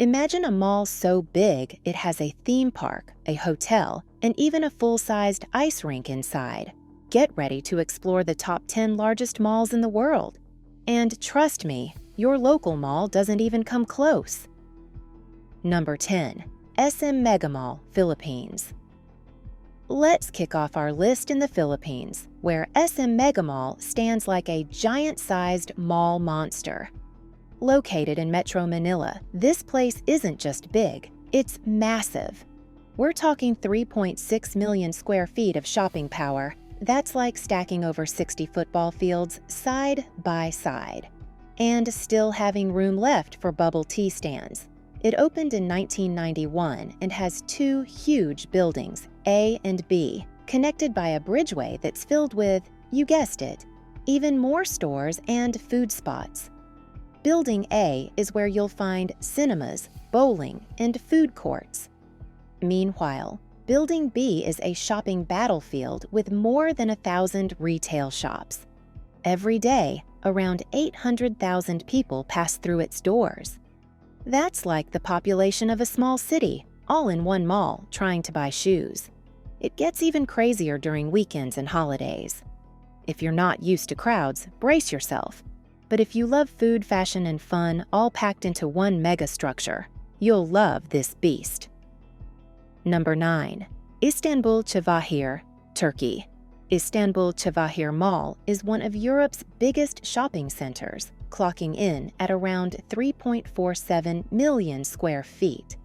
Imagine a mall so big it has a theme park, a hotel, and even a full-sized ice rink inside. Get ready to explore the top 10 largest malls in the world. And trust me, your local mall doesn't even come close. Number 10. SM Megamall, Philippines. Let's kick off our list in the Philippines, where SM Megamall stands like a giant-sized mall monster. Located in Metro Manila, this place isn't just big, it's massive. We're talking 3.6 million square feet of shopping power. That's like stacking over 60 football fields side by side. And still having room left for bubble tea stands. It opened in 1991 and has two huge buildings, A and B, connected by a bridgeway that's filled with, you guessed it, even more stores and food spots. Building A is where you'll find cinemas, bowling, and food courts. Meanwhile, Building B is a shopping battlefield with more than 1,000 retail shops. Every day, around 800,000 people pass through its doors. That's like the population of a small city, all in one mall, trying to buy shoes. It gets even crazier during weekends and holidays. If you're not used to crowds, brace yourself. But if you love food, fashion, and fun all packed into one mega structure, you'll love this beast. Number 9. Istanbul Cevahir, Turkey. Istanbul Cevahir Mall is one of Europe's biggest shopping centers, clocking in at around 3.47 million square feet.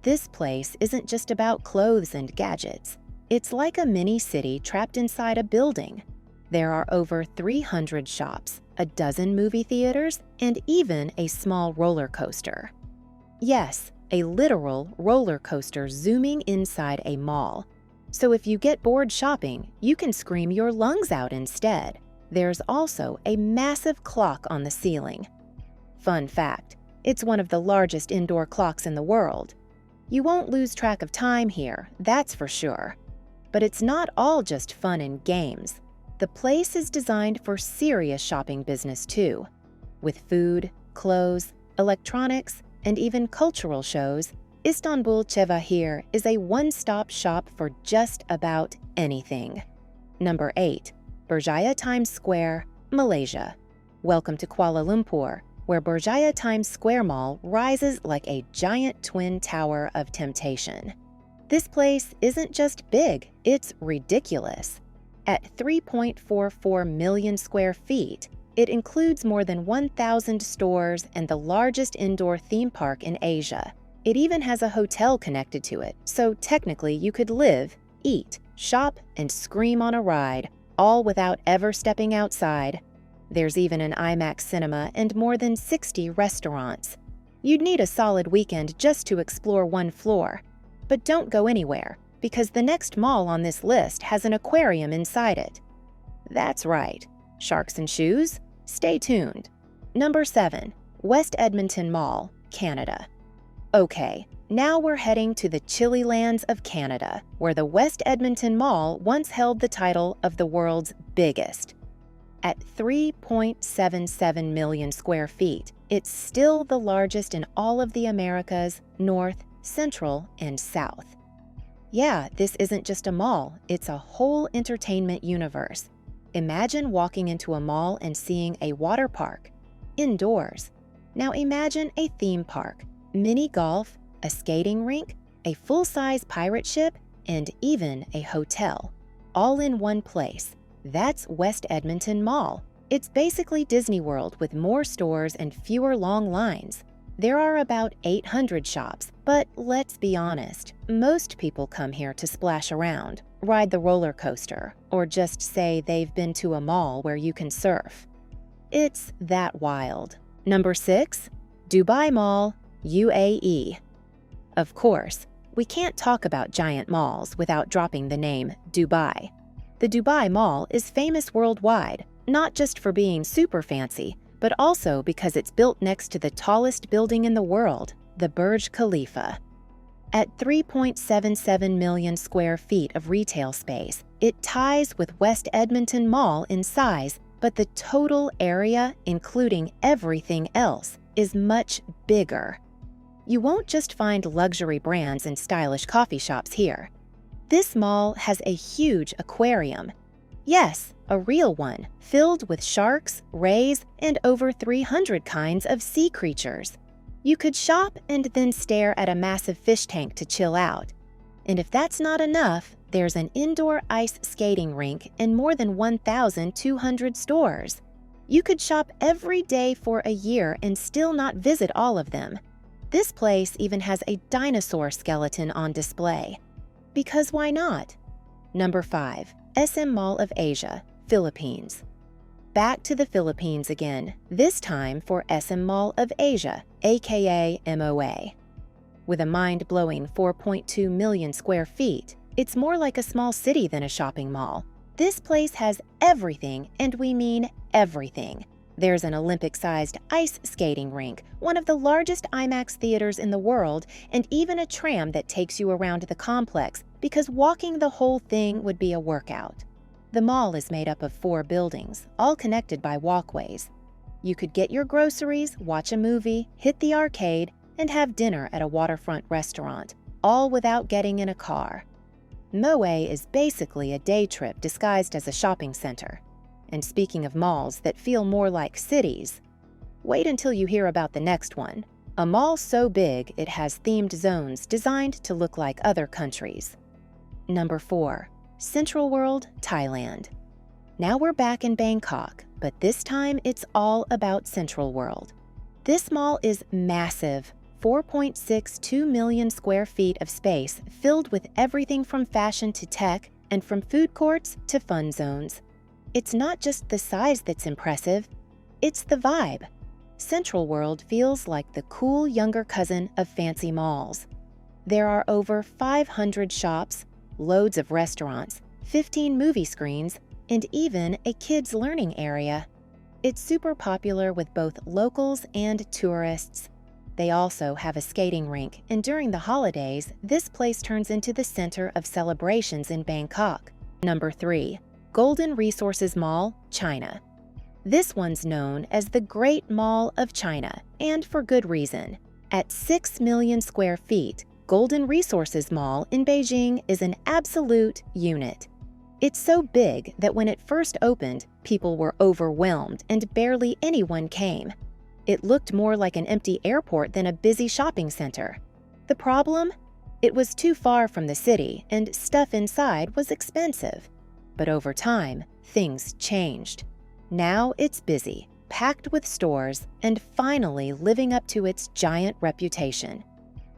This place isn't just about clothes and gadgets. It's like a mini city trapped inside a building. There are over 300 shops, a dozen movie theaters, and even a small roller coaster. Yes, a literal roller coaster zooming inside a mall. So if you get bored shopping, you can scream your lungs out instead. There's also a massive clock on the ceiling. Fun fact, it's one of the largest indoor clocks in the world. You won't lose track of time here, that's for sure. But it's not all just fun and games. The place is designed for serious shopping business too. With food, clothes, electronics, and even cultural shows, Istanbul Cevahir is a one-stop shop for just about anything. Number 8. Berjaya Times Square, Malaysia. Welcome to Kuala Lumpur, where Berjaya Times Square Mall rises like a giant twin tower of temptation. This place isn't just big, it's ridiculous. At 3.44 million square feet, it includes more than 1,000 stores and the largest indoor theme park in Asia. It even has a hotel connected to it, so technically you could live, eat, shop, and scream on a ride, all without ever stepping outside. There's even an IMAX cinema and more than 60 restaurants. You'd need a solid weekend just to explore one floor. But don't go anywhere, because the next mall on this list has an aquarium inside it. That's right, sharks and shoes? Stay tuned. Number 7. West Edmonton Mall, Canada. Okay, now we're heading to the chilly lands of Canada, where the West Edmonton Mall once held the title of the world's biggest. At 3.77 million square feet, it's still the largest in all of the Americas, North, Central, and South. Yeah, this isn't just a mall, it's a whole entertainment universe. Imagine walking into a mall and seeing a water park, indoors. Now imagine a theme park, mini golf, a skating rink, a full-size pirate ship, and even a hotel, all in one place. That's West Edmonton Mall. It's basically Disney World with more stores and fewer long lines. There are about 800 shops, but let's be honest, most people come here to splash around, ride the roller coaster, or just say they've been to a mall where you can surf. It's that wild. Number 6. Dubai Mall, UAE. Of course, we can't talk about giant malls without dropping the name Dubai. The Dubai Mall is famous worldwide, not just for being super fancy, but also because it's built next to the tallest building in the world, the Burj Khalifa. At 3.77 million square feet of retail space, it ties with West Edmonton Mall in size, but the total area, including everything else, is much bigger. You won't just find luxury brands and stylish coffee shops here. This mall has a huge aquarium. Yes, a real one, filled with sharks, rays, and over 300 kinds of sea creatures. You could shop and then stare at a massive fish tank to chill out. And if that's not enough, there's an indoor ice skating rink and more than 1,200 stores. You could shop every day for a year and still not visit all of them. This place even has a dinosaur skeleton on display. Because why not? Number 5. SM Mall of Asia, Philippines. Back to the Philippines again, this time for SM Mall of Asia, aka MOA. With a mind-blowing 4.2 million square feet, it's more like a small city than a shopping mall. This place has everything, and we mean everything. There's an Olympic-sized ice skating rink, one of the largest IMAX theaters in the world, and even a tram that takes you around the complex because walking the whole thing would be a workout. The mall is made up of 4 buildings, all connected by walkways. You could get your groceries, watch a movie, hit the arcade, and have dinner at a waterfront restaurant, all without getting in a car. MOA is basically a day trip disguised as a shopping center. And speaking of malls that feel more like cities, wait until you hear about the next one. A mall so big it has themed zones designed to look like other countries. Number 4. CentralWorld, Thailand. Now we're back in Bangkok, but this time it's all about CentralWorld. This mall is massive, 4.62 million square feet of space filled with everything from fashion to tech and from food courts to fun zones. It's not just the size that's impressive, it's the vibe. CentralWorld feels like the cool younger cousin of fancy malls. There are over 500 shops, loads of restaurants, 15 movie screens, and even a kids' learning area. It's super popular with both locals and tourists. They also have a skating rink, and during the holidays, this place turns into the center of celebrations in Bangkok. Number 3. Golden Resources Mall, China. This one's known as the Great Mall of China, and for good reason. At 6 million square feet, Golden Resources Mall in Beijing is an absolute unit. It's so big that when it first opened, people were overwhelmed and barely anyone came. It looked more like an empty airport than a busy shopping center. The problem? It was too far from the city, and stuff inside was expensive. But over time, things changed. Now it's busy, packed with stores, and finally living up to its giant reputation.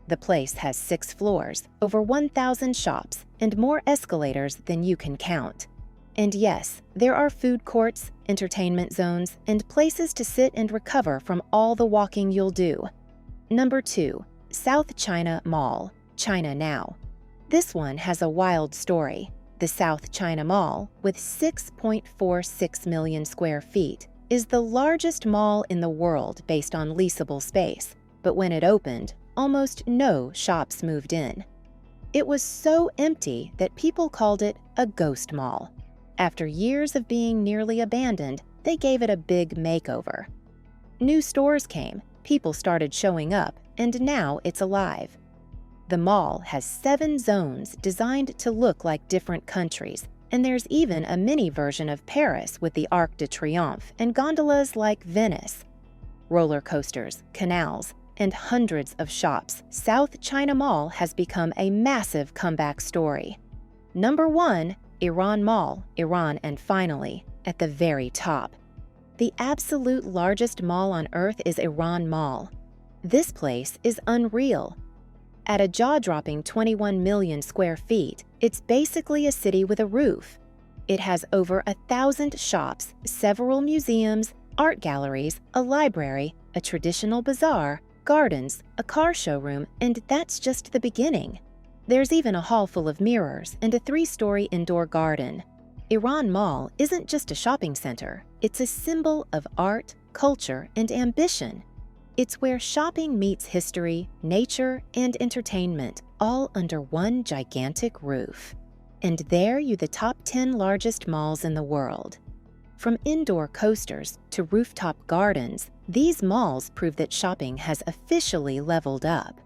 The place has 6 floors, over 1,000 shops, and more escalators than you can count. And yes, there are food courts, entertainment zones, and places to sit and recover from all the walking you'll do. Number 2. South China Mall, China Now. This one has a wild story. The South China Mall, with 6.46 million square feet, is the largest mall in the world based on leasable space. But when it opened, almost no shops moved in. It was so empty that people called it a ghost mall. After years of being nearly abandoned, they gave it a big makeover. New stores came, people started showing up, and now it's alive. The mall has 7 zones designed to look like different countries, and there's even a mini version of Paris with the Arc de Triomphe and gondolas like Venice. Roller coasters, canals, and hundreds of shops, South China Mall has become a massive comeback story. Number 1, Iran Mall, Iran, and finally, at the very top. The absolute largest mall on Earth is Iran Mall. This place is unreal. At a jaw-dropping 21 million square feet, it's basically a city with a roof. It has over 1,000 shops, several museums, art galleries, a library, a traditional bazaar, gardens, a car showroom, and that's just the beginning. There's even a hall full of mirrors and a 3-story indoor garden. Iran Mall isn't just a shopping center, it's a symbol of art, culture, and ambition. It's where shopping meets history, nature, and entertainment, all under one gigantic roof. And there you the top 10 largest malls in the world. From indoor coasters to rooftop gardens, These malls prove that shopping has officially leveled up.